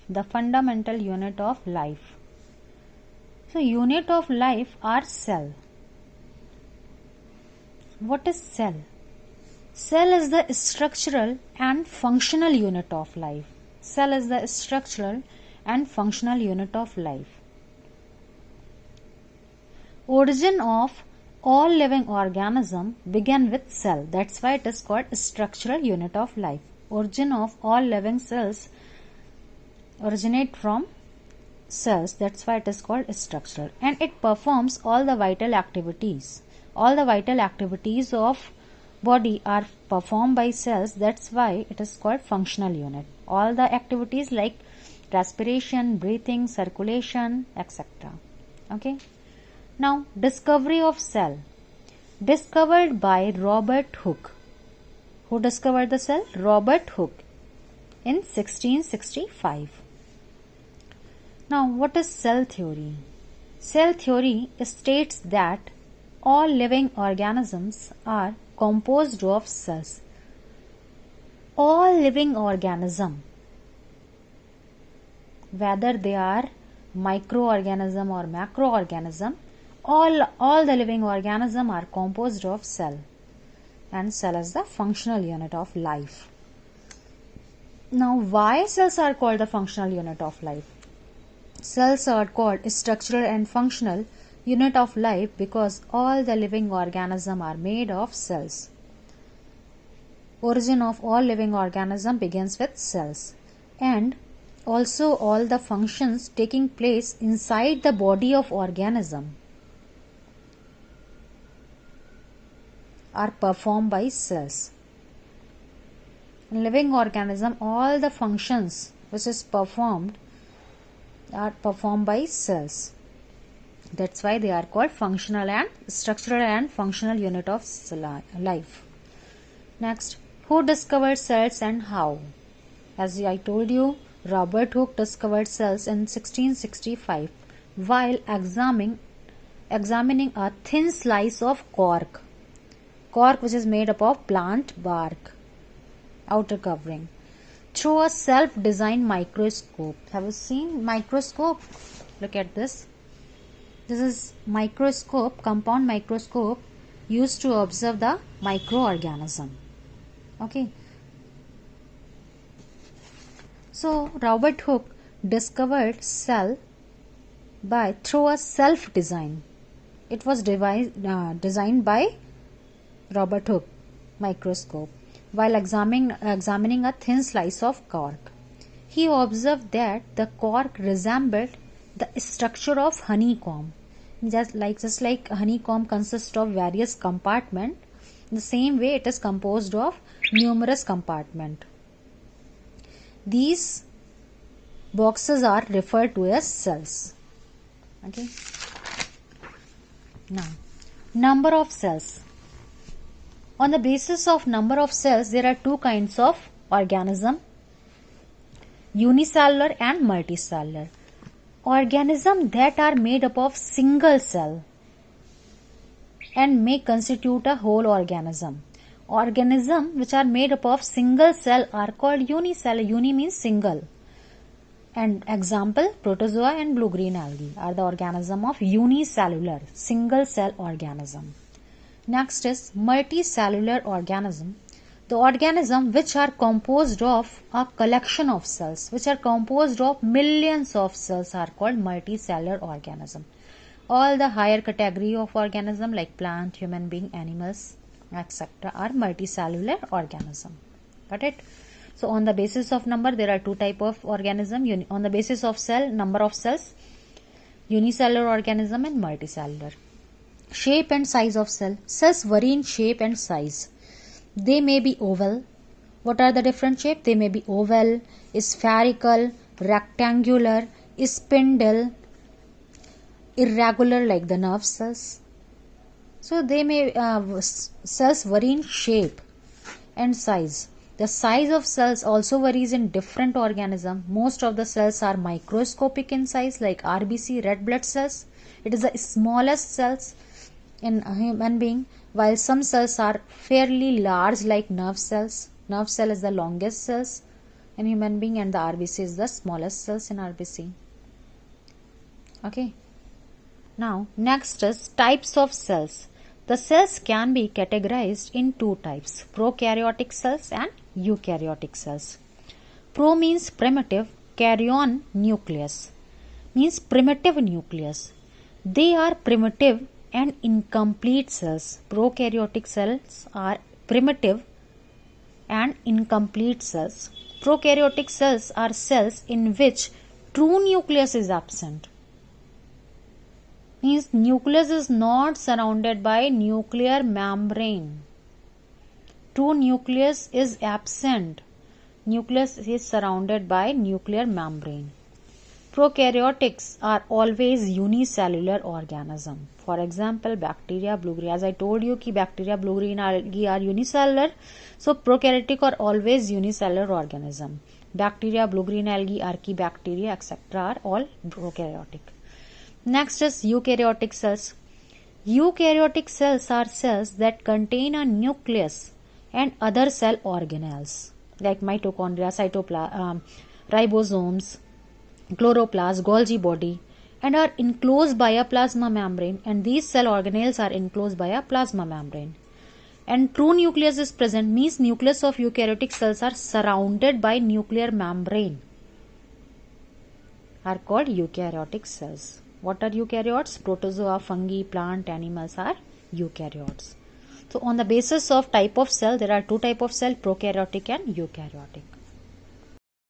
the fundamental unit of life. So unit of life are cell. What is cell? Cell is the structural and functional unit of life. Cell is the structural and functional unit of life. Origin of all living organism began with cell. That's why it is called structural unit of life. Origin of all living cells originate from cells. That's why it is called structural. And it performs all the vital activities. All the vital activities of body are performed by cells. That's why it is called functional unit. All the activities like respiration, breathing, circulation, etc. Okay. Now, discovery of cell. Discovered by Robert Hooke. Who discovered the cell? Robert Hooke in 1665. Now, what is cell theory? Cell theory states that all living organisms are composed of cells. All living organism, whether they are microorganism or macroorganism, all the living organism are composed of cell, and cell is the functional unit of life. Now, why cells are called the functional unit of life? Cells are called structural and functional unit of life because all the living organism are made of cells. Origin of all living organism begins with cells, and also all the functions taking place inside the body of organism are performed by cells. In living organism, all the functions which is performed are performed by cells. That's why they are called functional and structural and functional unit of life. Next, who discovered cells and how? As I told you, Robert Hooke discovered cells in 1665 while examining a thin slice of cork. Cork which is made up of plant bark, outer covering, through a self-designed microscope. Have you seen microscope? Look at this. This is microscope, compound microscope used to observe the microorganism. Okay. So Robert Hooke discovered cell through a self-design. It was designed by Robert Hooke microscope while examining a thin slice of cork. He observed that the cork resembled the structure of honeycomb. Just like honeycomb consists of various compartments, in the same way it is composed of numerous compartments. These boxes are referred to as cells. Okay. Now, number of cells. On the basis of number of cells, there are two kinds of organism: unicellular and multicellular. Organisms that are made up of single cell and may constitute a whole organism. Organisms which are made up of single cell are called unicellular. Uni means single. And example, protozoa and blue-green algae are the organism of unicellular, single cell organism. Next is multicellular organism. The organism which are composed of a collection of cells, which are composed of millions of cells, are called multicellular organism. All the higher category of organism like plant, human being, animals, etc. are multicellular organism. Got it? So on the basis of number, there are two type of organism. On the basis of cell, number of cells, unicellular organism and multicellular. Shape and size of cell. Cells vary in shape and size. They may be oval. What are the different shape? They may be oval, spherical, rectangular, spindle, irregular like the nerve cells. So they may cells vary in shape and size. The size of cells also varies in different organisms. Most of the cells are microscopic in size, like RBC, red blood cells. It is the smallest cells in a human being, while some cells are fairly large like nerve cells. Nerve cell is the longest cells in human being, and the RBC is the smallest cells in RBC. Okay. Now next is types of cells. The cells can be categorized in two types, prokaryotic cells and eukaryotic cells. Pro means primitive, karyon nucleus means primitive nucleus. They are primitive and incomplete cells. Prokaryotic cells are primitive and incomplete cells. Prokaryotic cells are cells in which true nucleus is absent. Means nucleus is not surrounded by nuclear membrane. True nucleus is absent. Nucleus is surrounded by nuclear membrane. Prokaryotics are always unicellular organism. For example, bacteria, blue-green. As I told you, कि bacteria, blue-green algae are unicellular. So prokaryotic are always unicellular organism. Bacteria, blue-green algae, archaebacteria, etc. are all prokaryotic. Next is eukaryotic cells. Eukaryotic cells are cells that contain a nucleus and other cell organelles like mitochondria, cytoplasm, ribosomes, chloroplast, Golgi body, and are enclosed by a plasma membrane, and these cell organelles are enclosed by a plasma membrane. And true nucleus is present means nucleus of eukaryotic cells are surrounded by nuclear membrane, are called eukaryotic cells. What are eukaryotes? Protozoa, fungi, plant, animals are eukaryotes. So on the basis of type of cell, there are two types of cell, prokaryotic and eukaryotic.